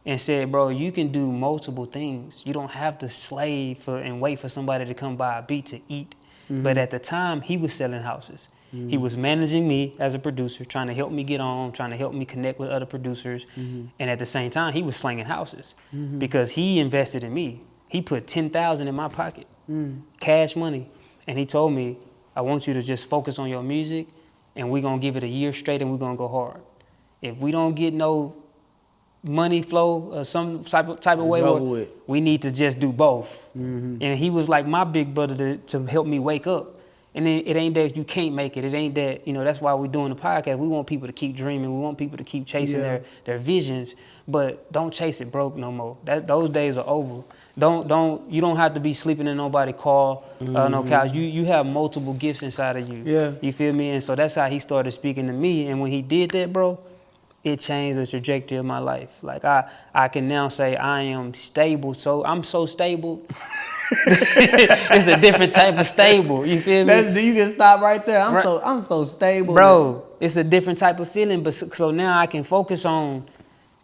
and said, bro, you can do multiple things. You don't have to slave and wait for somebody to come buy a beat to eat. But at the time, he was selling houses. He was managing me as a producer, trying to help me get on, trying to help me connect with other producers. And at the same time, he was slinging houses because he invested in me. He put $10,000 in my pocket, cash money. And he told me, I want you to just focus on your music and we're going to give it a year straight and we're going to go hard. If we don't get no money flow or some type of way, we need to just do both. And he was like my big brother to help me wake up. And then it ain't that you can't make it. It ain't that, that's why we're doing the podcast. We want people to keep dreaming. We want people to keep chasing their visions. But don't chase it broke no more. Those days are over. You don't have to be sleeping in nobody's car, no couch. You have multiple gifts inside of you. Yeah. You feel me? And so that's how he started speaking to me. And when he did that, bro, it changed the trajectory of my life. Like I can now say I am stable. So I'm so stable. It's a different type of stable. You feel me? You can stop right there. I'm so stable, bro. It's a different type of feeling. But so now I can focus on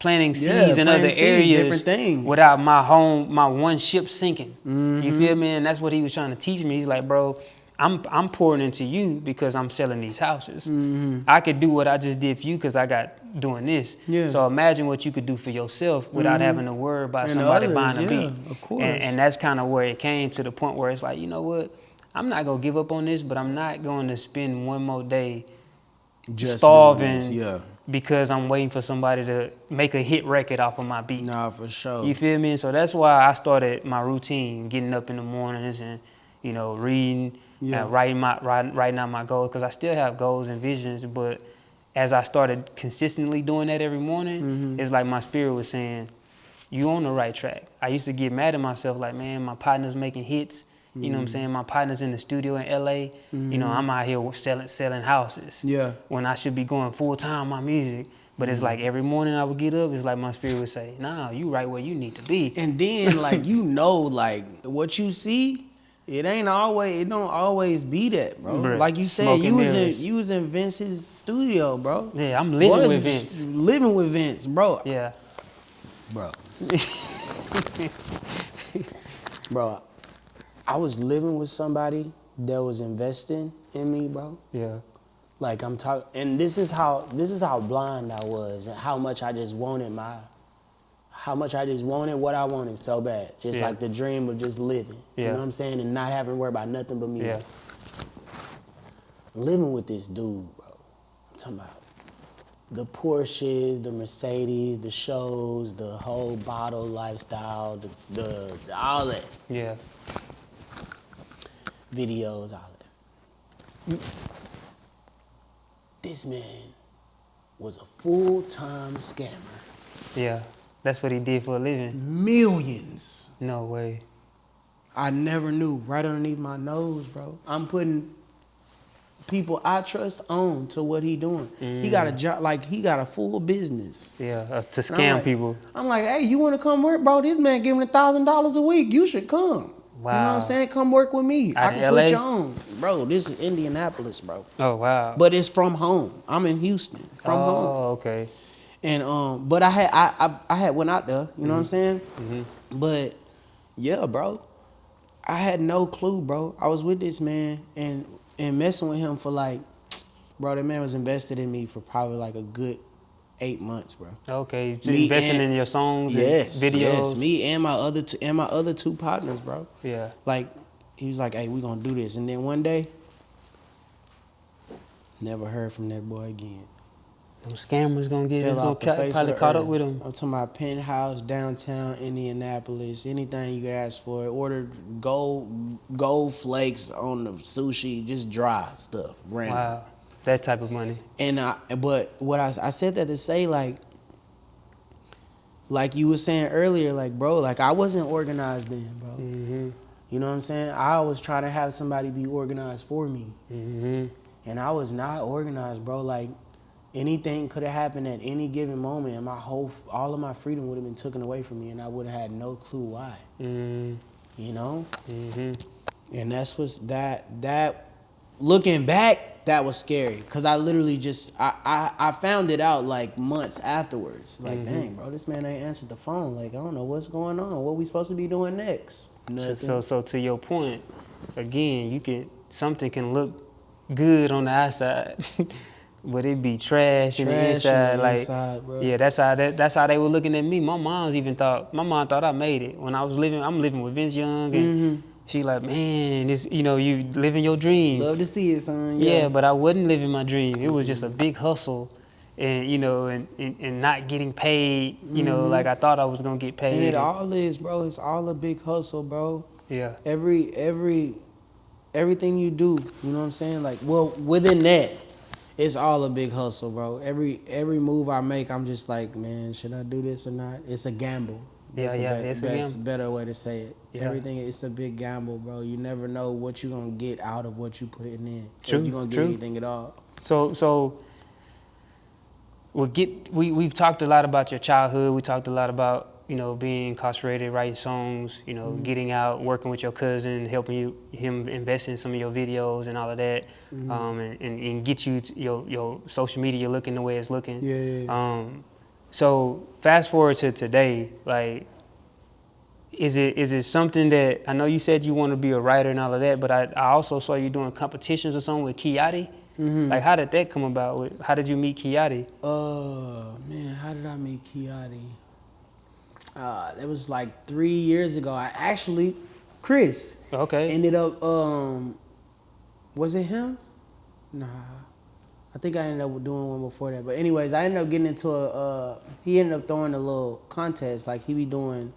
planting seeds in other areas, different things, without my one ship sinking. You feel me? And that's what he was trying to teach me. He's like, bro, I'm pouring into you because I'm selling these houses. I could do what I just did for you because I got doing this. Yeah. So imagine what you could do for yourself without having to worry about somebody buying a beat. Of course. And that's kind of where it came to the point where it's like, you know what? I'm not going to give up on this, but I'm not going to spend one more day Just starving because I'm waiting for somebody to make a hit record off of my beat. Nah, for sure. You feel me? And so that's why I started my routine, getting up in the mornings and, you know, reading and writing out my goals, because I still have goals and visions. But as I started consistently doing that every morning, it's like my spirit was saying, you on the right track. I used to get mad at myself like, man, my partner's making hits. You know what I'm saying? My partner's in the studio in LA. You know, I'm out here selling houses. Yeah. When I should be going full time on my music. But it's like every morning I would get up, it's like my spirit would say, nah, you right where you need to be. And then like, you know, like what you see, it don't always be that, bro. Bruh, like you said, you was in Vince's studio, bro. Yeah, I'm living with Vince. Living with Vince, bro. Yeah. Bro. Bro, I was living with somebody that was investing in me, bro. Yeah. Like I'm talking, and this is how blind I was, and how much I just wanted what I wanted so bad, just like the dream of just living. You know what I'm saying, and not having to worry about nothing but music. Yeah. Living with this dude, bro. I'm talking about the Porsches, the Mercedes, the shows, the whole bottle lifestyle, the all that. Yeah. Videos, all that. This man was a full-time scammer. Yeah. That's what he did for a living. Millions. No way. I never knew. Right underneath my nose, bro. I'm putting people I trust on to what he doing. He got a job, like he got a full business. Yeah, to scam people. I'm like, hey, you want to come work, bro? This man giving $1,000 a week. You should come. Wow. You know what I'm saying? Come work with me. Out I in can LA? put you on. Bro, this is Indianapolis, bro. Oh, wow. But it's from home. I'm in Houston. From home. Oh, okay. And but I had went out there, you know what I'm saying? But yeah, bro. I had no clue, bro. I was with this man and messing with him for like, bro, that man was invested in me for probably like a good 8 months, bro. Okay, so investing in your songs and videos. Yes, me and my other two partners, bro. Yeah. Like, he was like, hey, we gonna do this. And then one day, never heard from that boy again. Them scammers gonna get Fell off the face of probably the caught earth. up with him. I'm talking about penthouse, downtown Indianapolis, anything you could ask for. Ordered gold flakes on the sushi, just dry stuff, random. Wow, that type of money. And but what I said that to say, like you were saying earlier, like, bro, like I wasn't organized then, bro. You know what I'm saying? I always try to have somebody be organized for me. And I was not organized, bro. Like, anything could have happened at any given moment, and all of my freedom would have been taken away from me, and I would have had no clue why. You know? And that's what's that. Looking back, that was scary, cause I literally just I found it out like months afterwards. Like, dang, bro, this man ain't answered the phone. Like, I don't know what's going on. What we supposed to be doing next? Nothing. So to your point, again, something can look good on the outside. But it be trash in the inside, bro. Yeah, that's how they were looking at me. My mom thought I made it when I'm living with Vince Young, and she like, man, this, you living your dream. Love to see it, son. Yeah, but I wasn't living my dream. It was just a big hustle, and and not getting paid. Like I thought I was gonna get paid. And it all is, bro. It's all a big hustle, bro. Yeah. Everything you do, you know what I'm saying? Like, well, within that, it's all a big hustle, bro. Every move I make, I'm just like, man, should I do this or not? It's a gamble. It's a gamble. Better way to say it. Yeah. Everything, it's a big gamble, bro. You never know what you're gonna get out of what you putting in. True. If you're gonna get anything at all. So we've talked a lot about your childhood. We talked a lot about being incarcerated, writing songs, getting out, working with your cousin, helping him invest in some of your videos and all of that, and get you your social media looking the way it's looking. Yeah. So fast forward to today, like, is it something that, I know you said you want to be a writer and all of that, but I also saw you doing competitions or something with Kiati. Mm-hmm. Like, how did that come about? How did you meet Kiati? Man, how did I meet Kiati? It was like 3 years ago. Chris Okay. ended up, was it him? Nah. I think I ended up doing one before that. But anyways, I ended up getting into he ended up throwing a little contest. Like, he be doing,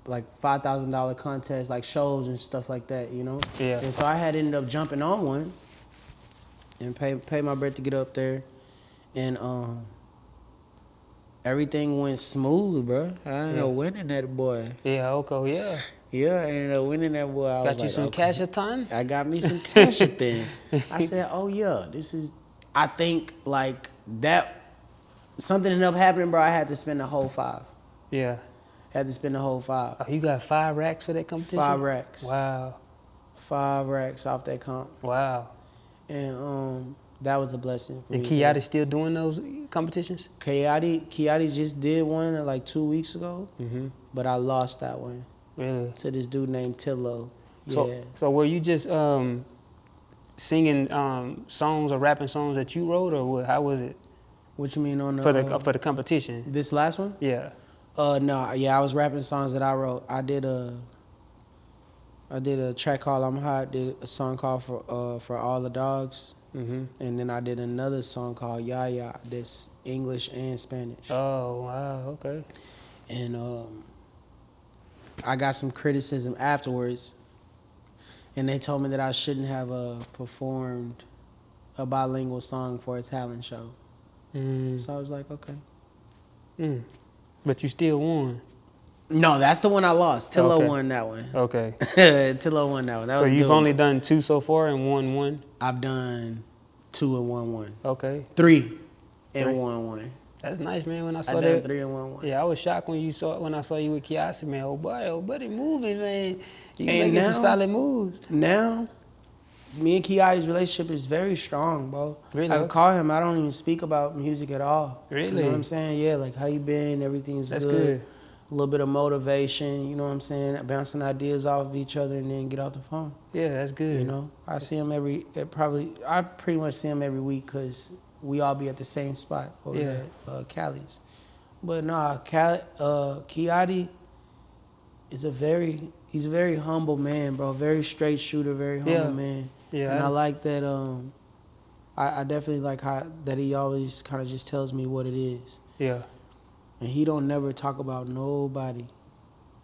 like $5,000 contests, like shows and stuff like that, you know? Yeah. And so I had ended up jumping on one and pay my bread to get up there. And everything went smooth, bro. I ended up winning that boy. Yeah, okay, yeah. Yeah, I ended up winning that boy. I Got was you like, some okay. cash a ton? I got me some cash up then. I said, oh yeah, I think like that, something ended up happening, bro. I had to spend the whole $5. Yeah. Had to spend the whole $5. Oh, you got 5 racks for that competition? 5 racks. Wow. 5 racks off that comp. Wow. And that was a blessing for And me. Kiati still doing those competitions? Kiati just did one like 2 weeks ago, but I lost that one Really? to this dude named Tillo. So, Yeah. so were you just singing songs or rapping songs that you wrote, or what, how was it What you mean on the for the competition? this last one? Yeah. No, yeah, I was rapping songs that I wrote. I did a track called "I'm Hot." Did a song called for all the dogs, and then I did another song called "Ya Ya." That's English and Spanish. Oh wow. Okay. And I got some criticism afterwards, and they told me that I shouldn't have performed a bilingual song for a talent show. So I was like, okay. But you still won. No, that's the one I lost. Tillo Okay. won that one. Okay. Tillo won that one. That So was a you've good only one. done 2 so far and won 1? I've done 2 and won 1. Okay. 3 and 3. won 1. That's nice, man. When I I saw done that. 3 and won 1. Yeah, I was shocked when I saw you with Kiasi, man. Oh buddy moving, man. You And making some now- solid moves. Now, me and Kiati's relationship is very strong, bro. Really? I call him. I don't even speak about music at all. Really? You know what I'm saying? Yeah, like how you been? Everything's That's good. good. A little bit of motivation. You know what I'm saying? Bouncing ideas off of each other and then get off the phone. Yeah, that's good. You know, I see him I pretty much see him every week because we all be at the same spot over there at Cali's. But nah, Kiati is he's a very humble man, bro. Very straight shooter, very humble man. Yeah. And I like that. I definitely like how that he always kind of just tells me what it is, Yeah. and he don't never talk about nobody.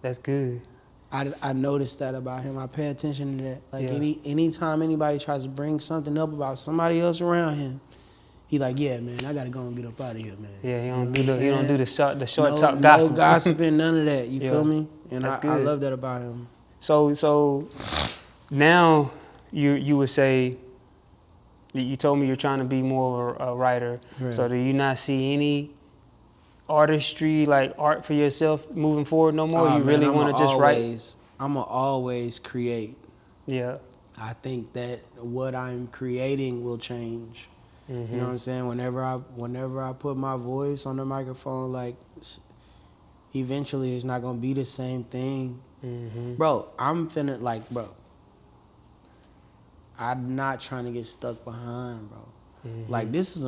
That's good. I noticed that about him. I pay attention to that. Like Yeah. anytime anybody tries to bring something up about somebody else around him, he like, yeah, man, I gotta go and get up out of here, man. Yeah, he You know don't what do I'm the he don't do saying? the short no, talk gossip. No gossiping, none of that. You Yeah. feel me? And That's I good. love that about him. So now you would say, you told me you're trying to be more of a writer. Right. So do you not see any artistry, like art for yourself moving forward no more? You really want to just write? I'ma always create. Yeah. I think that what I'm creating will change. You know what I'm saying? Whenever I put my voice on the microphone, like eventually it's not gonna be the same thing. Bro, I'm not trying to get stuck behind, bro. Like this is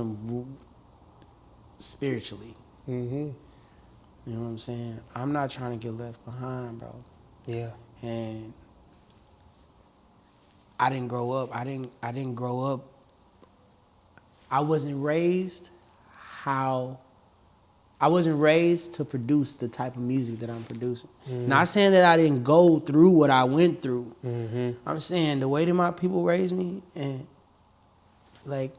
spiritually. You know what I'm saying? I'm not trying to get left behind, bro. Yeah. And I didn't grow up. I wasn't raised to produce the type of music that I'm producing. Not saying that I didn't go through what I went through. I'm saying the way that my people raised me, and like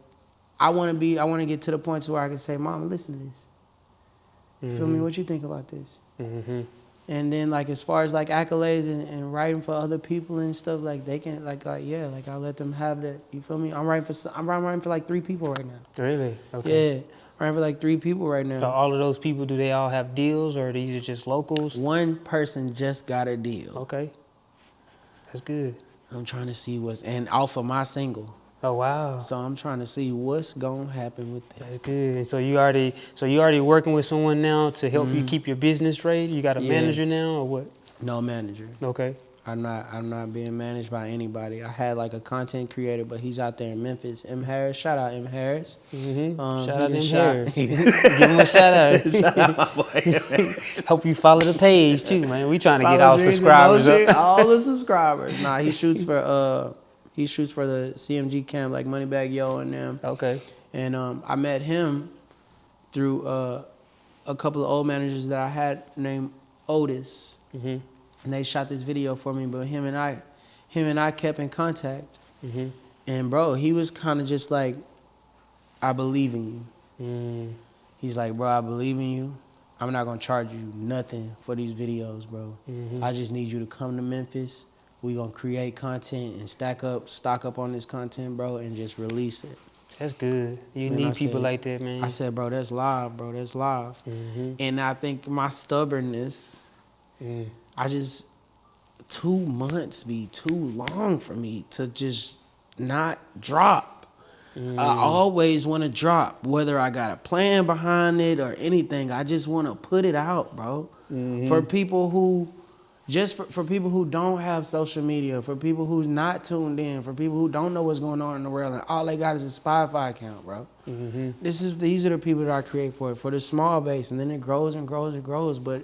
I want to get to the point to where I can say, Mama, listen to this. You feel me? What you think about this? And then like as far as like accolades and writing for other people and stuff, like they can like I'll let them have that. You feel me? I'm writing for like 3 people right now. Really? Okay. Yeah, I'm writing for like 3 people right now. So all of those people, do they all have deals, or these are just locals? One person just got a deal. Okay. That's good. I'm trying to see and off of my single. Oh wow. So I'm trying to see what's gonna happen with that. That's good. And so you already working with someone now to help you keep your business straight? You got a manager now or what? No manager. Okay. I'm not being managed by anybody. I had like a content creator, but he's out there in Memphis. M. Harris, shout out M. Harris. Shout out he M. done Harris. Give him a shout out. Shout out my boy. Hope you follow the page too, man. We trying to get Follow all Dreams in subscribers Motion, up. all the subscribers. Nah, he shoots for the CMG camp, like Moneybag Yo and them. Okay. And I met him through a couple of old managers that I had named Otis. Mm-hmm. And they shot this video for me, but him and I kept in contact. Mm-hmm. And bro, he was kind of just like, I believe in you. Mm. He's like, bro, I believe in you. I'm not gonna charge you nothing for these videos, bro. Mm-hmm. I just need you to come to Memphis. We gonna create content and stock up on this content, bro, and just release it. That's good. You Man, need people like that, man. I said, bro, that's live, bro. That's live. Mm-hmm. And I think my stubbornness, I just 2 months be too long for me to just not drop. I always want to drop, whether I got a plan behind it or anything. I just want to put it out, bro. For people who, for people who don't have social media, for people who's not tuned in, for people who don't know what's going on in the world, and all they got is a Spotify account, bro. These are the people that I create for the small base, and then it grows and grows and grows. But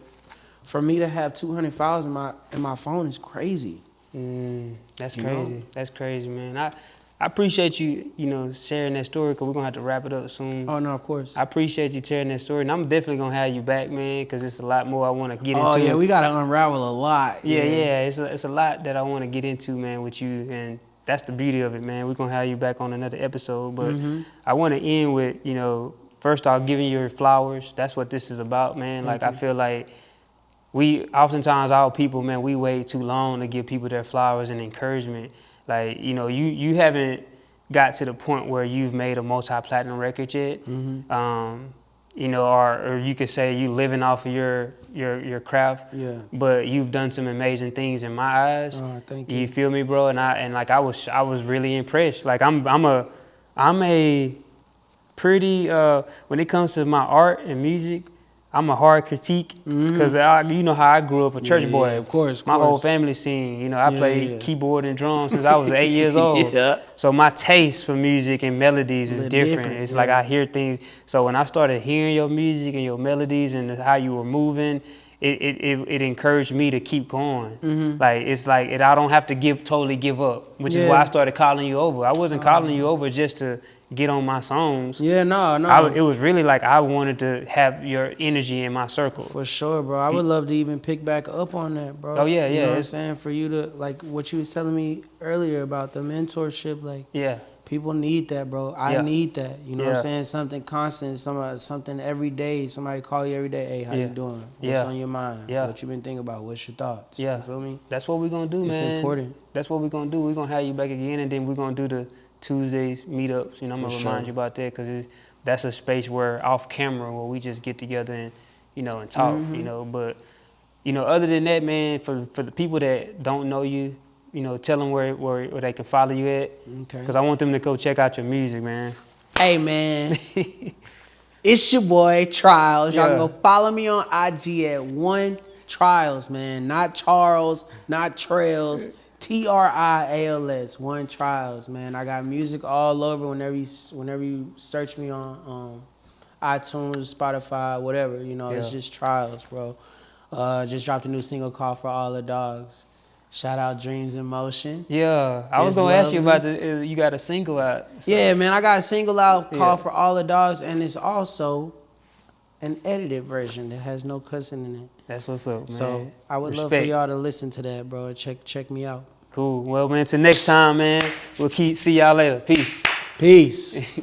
for me to have 200 files in my phone is crazy. That's You crazy. know? That's crazy, man. I appreciate you, sharing that story because we're going to have to wrap it up soon. Oh, no, of course. I appreciate you sharing that story, and I'm definitely going to have you back, man, because it's a lot more I want to get into. Oh, yeah, we got to unravel a lot. Yeah. It's a lot that I want to get into, man, with you, and that's the beauty of it, man. We're going to have you back on another episode, but I want to end with, first off, giving you your flowers. That's what this is about, man. Thank I you. feel like oftentimes our people, man, we wait too long to give people their flowers and encouragement. Like, you haven't got to the point where you've made a multi-platinum record yet. Or you could say you living off of your craft. Yeah. But you've done some amazing things in my eyes. Oh, thank you. You feel me, bro? And I was really impressed. Like I'm a pretty when it comes to my art and music, I'm a hard critique because you know how I grew up a church boy. Of course. My whole family sing. I played keyboard and drums since I was 8 years old. So my taste for music and melodies is different. It's like I hear things. So when I started hearing your music and your melodies and how you were moving, it encouraged me to keep going. Like it's like I don't have to totally give up, which is why I started calling you over. I wasn't calling you over just to get on my songs. Yeah, no. It was really like I wanted to have your energy in my circle. For sure, bro. I would love to even pick back up on that, bro. Oh, yeah, You know yeah. what I'm saying? For you to, like, what you was telling me earlier about the mentorship, like, people need that, bro. I need that. You know what I'm saying? Something constant, something every day. Somebody call you every day. Hey, how you doing? What's on your mind? What you been thinking about? What's your thoughts? You feel me? That's what we're going to do, man. It's important. That's what we're going to do. We're going to have you back again, and then we're going to do the Tuesdays meetups. I'm going to remind you about that because that's a space where off camera where we just get together and, and talk, But, other than that, man, for the people that don't know you, tell them where they can follow you at. Okay. Because I want them to go check out your music, man. Hey, man. It's your boy, Trials. Y'all can go follow me on IG at One Trials, man. Not Charles, not Trails. Trials, One Trials, man. I got music all over whenever you search me on iTunes, Spotify, whatever, it's just Trials, bro. Just dropped a new single called For All the Dogs. Shout out Dreams in Motion. Yeah, I was going to ask you about you got a single out. So. Yeah, man, I got a single out called For All the Dogs, and it's also an edited version that has no cussing in it. That's what's up, man. So I would love for y'all to listen to that, bro. Check me out. Cool. Well, man, till next time, man. We'll see y'all later. Peace. Peace.